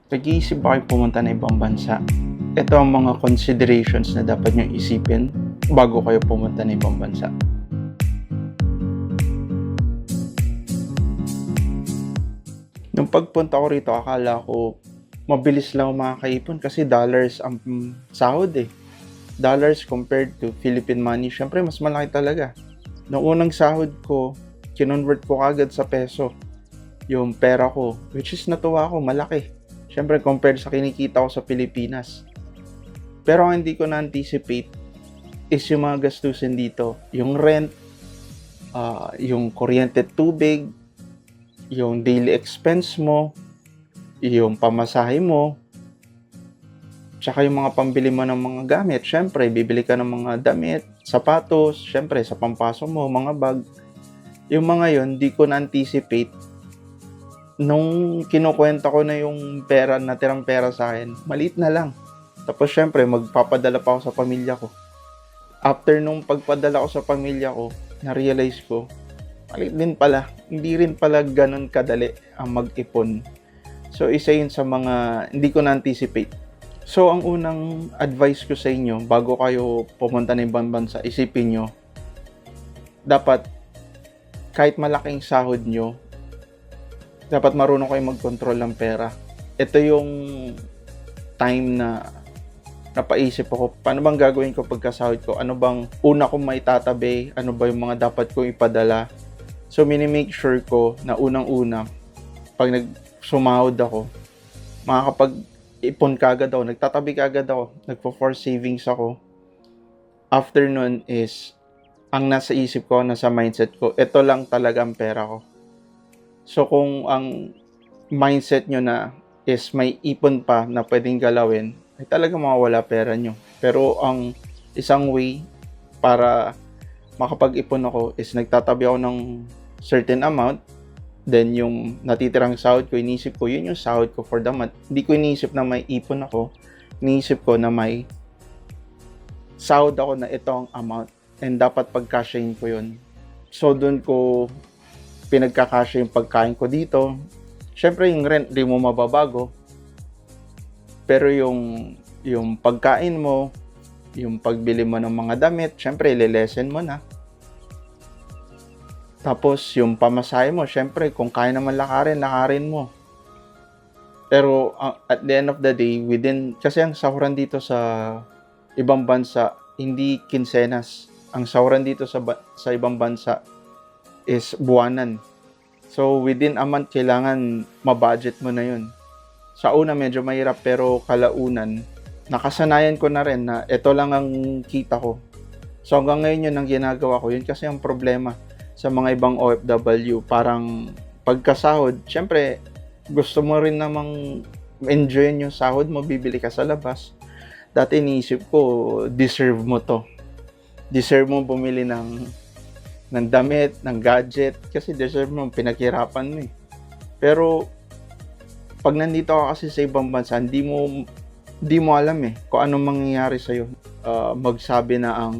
Nag-iisip ba kayo pumunta ng ibang bansa? Ito ang mga considerations na dapat niyong isipin bago kayo pumunta ng ibang bansa. Nung pagpunta ko rito, akala ko mabilis lang ako makakaipon kasi dollars ang sahod eh. Dollars compared to Philippine money, syempre mas malaki talaga. Noong unang sahod ko, kinonvert ko agad sa peso yung pera ko, which is natuwa ako, malaki. Syempre compared sa kinikita ko sa Pilipinas. Pero ang hindi ko na-anticipate is yung mga gastusin dito. Yung rent, yung kuryente at tubig, yung daily expense mo, yung pamasahe mo, tsaka yung mga pambili mo ng mga gamit. Syempre, bibili ka ng mga damit, sapatos, syempre sa pampasok mo, mga bag. Yung mga yon, di ko na-anticipate. Nung kinukwenta ko na yung pera, natirang pera sa akin, maliit na lang. Tapos syempre, magpapadala pa ako sa pamilya ko. After nung pagpadala ko sa pamilya ko, na-realize ko, maliit din pala. Hindi rin pala ganun kadali ang mag-ipon. So, isa yun sa mga hindi ko na-anticipate. So, ang unang advice ko sa inyo, bago kayo pumunta ng ibang bansa, isipin nyo, dapat, kahit malaking sahod nyo, dapat marunong kayo mag-control ng pera. Ito yung time na napaisip ako, paano bang gagawin ko pagkasahod ko? Ano bang una kong maitatabi? Ano ba yung mga dapat kong ipadala? So, mini-make sure ko na unang-una, pag nagsumahod ako, makakapag-ipon kagad ako, nagtatabi kagad ako, nagpo-force savings ako. After nun is, ang nasa isip ko, nasa mindset ko, ito lang talaga ang pera ko. So, kung ang mindset nyo na is may ipon pa na pwedeng galawin, ay talaga mawawala pera nyo. Pero ang isang way para makapag-ipon ako is nagtatabi ako ng certain amount, then yung natitirang sahod ko, inisip ko, yun yung sahod ko for the month. Hindi ko inisip na may ipon ako, inisip ko na may sahod ako na ito ang amount and dapat pagkasyahin ko yun. So, dun ko pinagkakasya yung pagkain ko dito. Syempre, yung rent, di mo mababago. Pero yung pagkain mo, yung pagbili mo ng mga damit, syempre, ililesen mo na. Tapos, yung pamasahe mo, syempre, kung kaya naman lakarin mo. Pero, at the end of the day, kasi ang sahuran dito sa ibang bansa, hindi kinsenas. Ang sahuran dito sa ibang bansa is buwanan. So, within a month, kailangan mabudget mo na yun. Sa una, medyo mahirap, pero kalaunan, nakasanayan ko na rin na ito lang ang kita ko. So, hanggang ngayon yun ang ginagawa ko. Yun kasi ang problema sa mga ibang OFW. Parang pagkasahod, syempre, gusto mo rin namang enjoy yung sahod mo, bibili ka sa labas. Dati iniisip ko, deserve mo to. Deserve mo bumili ng damit, ng gadget, kasi deserve mo, pinaghirapan mo eh. Pero, pag nandito ka kasi sa ibang bansa, hindi mo alam eh, kung anong mangyayari sa'yo. Magsabi na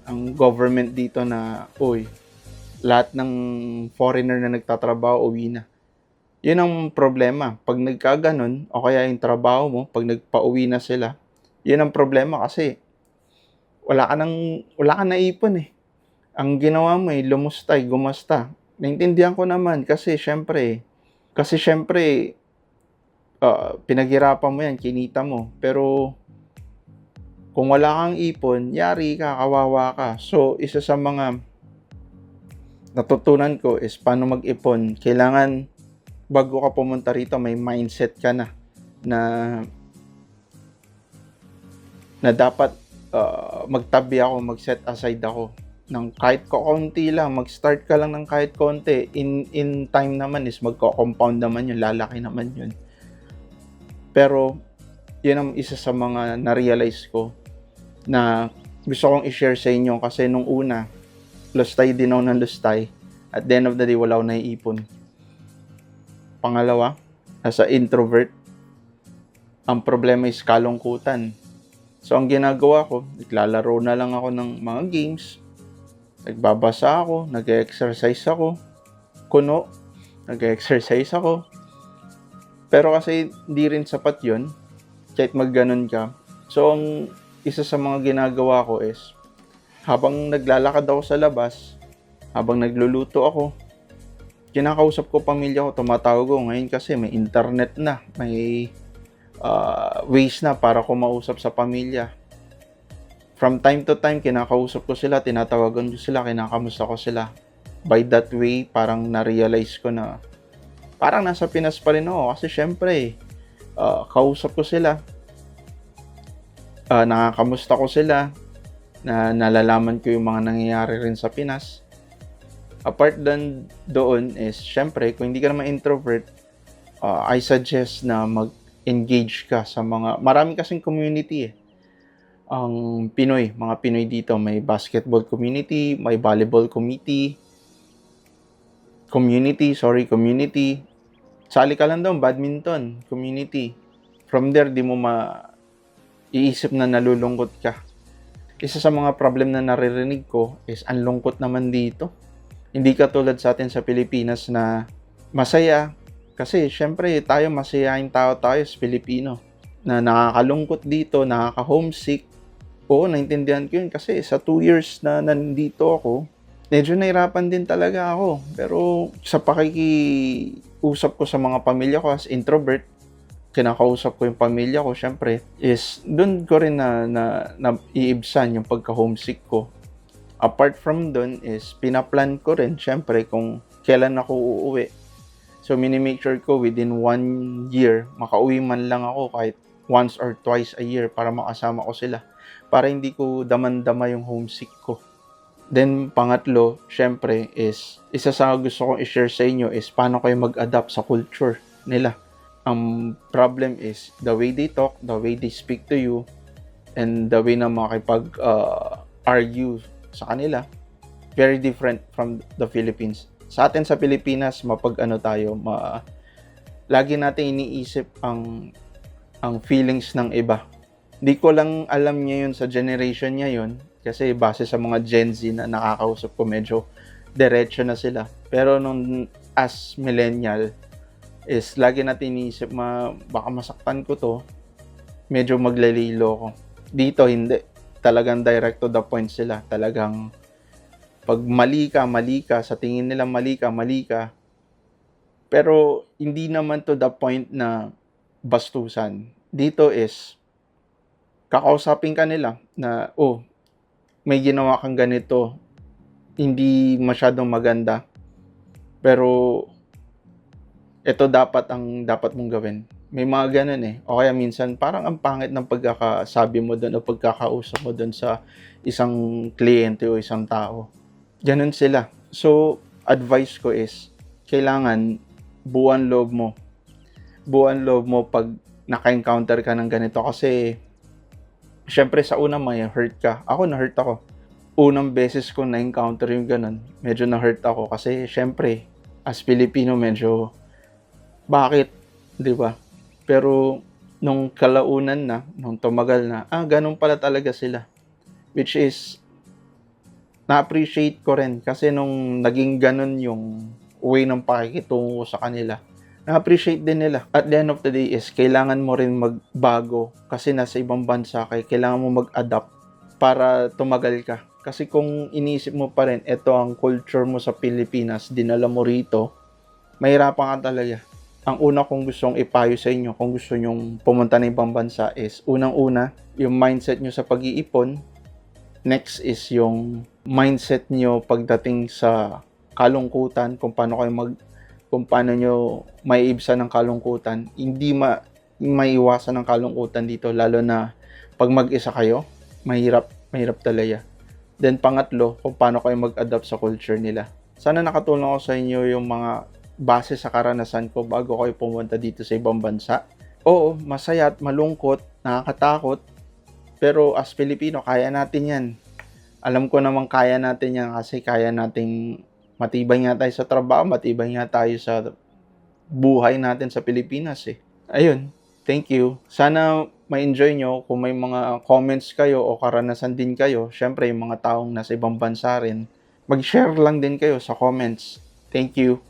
ang government dito na, uy, lahat ng foreigner na nagtatrabaho, uwi na. Yun ang problema. Pag nagkaganon, o kaya yung trabaho mo, pag nagpa-uwi na sila, yun ang problema kasi wala ka naipon eh. Ang ginawa mo ay lumustay, gumasta. Naintindihan ko naman kasi syempre, pinaghirapan mo yan, kinita mo. Pero, kung wala kang ipon, yari ka, kawawa ka. So, isa sa mga natutunan ko is paano mag-ipon. Kailangan, bago ka pumunta rito, may mindset ka na dapat magtabi ako, mag-set aside ako ng kahit kaunti lang, mag-start ka lang ng kahit konti, in time naman is magko-compound naman yun, lalaki naman yun. Pero, yun ang isa sa mga na-realize ko na gusto kong i-share sa inyo kasi nung una, lustay din ako ng lustay. At the end of the day, wala akong naiipon. Pangalawa, as a introvert, ang problema is kalungkutan. So, ang ginagawa ko, naglalaro na lang ako ng mga games, nagbabasa ako, nag-exercise ako, nag-exercise ako, Pero kasi hindi rin sapat yun, kahit magganon ka. So, ang isa sa mga ginagawa ko is, habang naglalakad ako sa labas, habang nagluluto ako, kinakausap ko pamilya ko, tumatawag ko. Ngayon kasi may internet na, may ways na para kumausap sa pamilya. From time to time, kinakausap ko sila, tinatawagan ko sila, kinakamusta ko sila. By that way, parang na-realize ko na parang nasa Pinas pa rin ako. Kasi syempre, kausap ko sila, nakakamusta ko sila, na nalalaman ko yung mga nangyayari rin sa Pinas. Apart doon is, syempre, kung hindi ka naman introvert, I suggest na mag-engage ka sa marami kasing community ang mga Pinoy dito, may basketball community, may volleyball community. Sali ka lang doon, badminton community. From there, di mo iisip na nalulungkot ka. Isa sa mga problem na naririnig ko is ang lungkot naman dito. Hindi katulad sa atin sa Pilipinas na masaya. Kasi syempre tayo masayahin tao tayo sa Pilipino. Na nakakalungkot dito, nakaka-homesick. Oo, naintindihan ko yun kasi sa 2 years na nandito ako, medyo nahirapan din talaga ako. Pero sa pakikiusap ko sa mga pamilya ko as introvert, kinakausap ko yung pamilya ko, syempre, is doon ko rin na iibsan yung pagka-homesick ko. Apart from doon is pinaplan ko rin, syempre, kung kailan ako uuwi. So, minimake sure ko within 1 year, makauwi man lang ako kahit once or twice a year para makasama ko sila. Para hindi ko daman-dama yung homesick ko. Then, pangatlo, syempre, is isa sa gusto kong i-share sa inyo is paano kayo mag-adapt sa culture nila. Ang problem is the way they talk, the way they speak to you, and the way na makipag-argue sa kanila, very different from the Philippines. Sa atin sa Pilipinas, lagi natin iniisip ang feelings ng iba. Di ko lang alam niya yun sa generation niya yun, kasi base sa mga Gen Z na nakakausap ko, medyo diretso na sila. Pero nung as millennial, is lagi natin iniisip, baka masaktan ko to, medyo maglalilo ko. Dito hindi. Talagang direct to the point sila. Talagang pag mali ka, sa tingin nila mali ka. Pero hindi naman to the point na bastusan. Dito is, kakausapin ka nila na, may ginawa kang ganito, hindi masyadong maganda, pero ito dapat mong gawin. May mga ganun O kaya minsan, parang ang pangit ng pagkakasabi mo doon o pagkakausap mo doon sa isang kliyente o isang tao. Ganun sila. So, advice ko is, kailangan buuan loob mo. Buuan loob mo pag naka-encounter ka ng ganito kasi syempre sa una may hurt ka. Ako na-hurt ako. Unang beses ko na-encounter yung ganun, medyo na-hurt ako kasi syempre as Pilipino medyo bakit, 'di ba? Pero nung kalaunan na, nung tumagal na, ganun pala talaga sila. Which is na-appreciate ko rin kasi nung naging ganun yung way ng pakikitungo sa kanila, na-appreciate din nila. At the end of the day is, kailangan mo rin magbago kasi nasa ibang bansa kayo. Kailangan mo mag-adapt para tumagal ka. Kasi kung iniisip mo pa rin, ito ang culture mo sa Pilipinas, dinala mo rito, mahirapan ka talaga. Ang una kong gustong ipayo sa inyo, kung gusto nyong pumunta na ibang bansa is, unang-una, yung mindset nyo sa pag-iipon. Next is yung mindset nyo pagdating sa kalungkutan, kung paano nyo maiibsan ng kalungkutan. Hindi maiwasan ng kalungkutan dito, lalo na pag mag-isa kayo, mahirap talaga. Then pangatlo, kung paano kayo mag-adapt sa culture nila. Sana nakatulong ako sa inyo yung mga base sa karanasan ko bago kayo pumunta dito sa ibang bansa. Oo, masaya at malungkot, nakakatakot, pero as Pilipino, kaya natin yan. Alam ko namang kaya natin yan kasi kaya nating matibay nga tayo sa trabaho, matibay nga tayo sa buhay natin sa Pilipinas Ayun, thank you. Sana ma-enjoy nyo. Kung may mga comments kayo o karanasan din kayo, syempre yung mga taong nasa ibang bansa rin, mag-share lang din kayo sa comments. Thank you.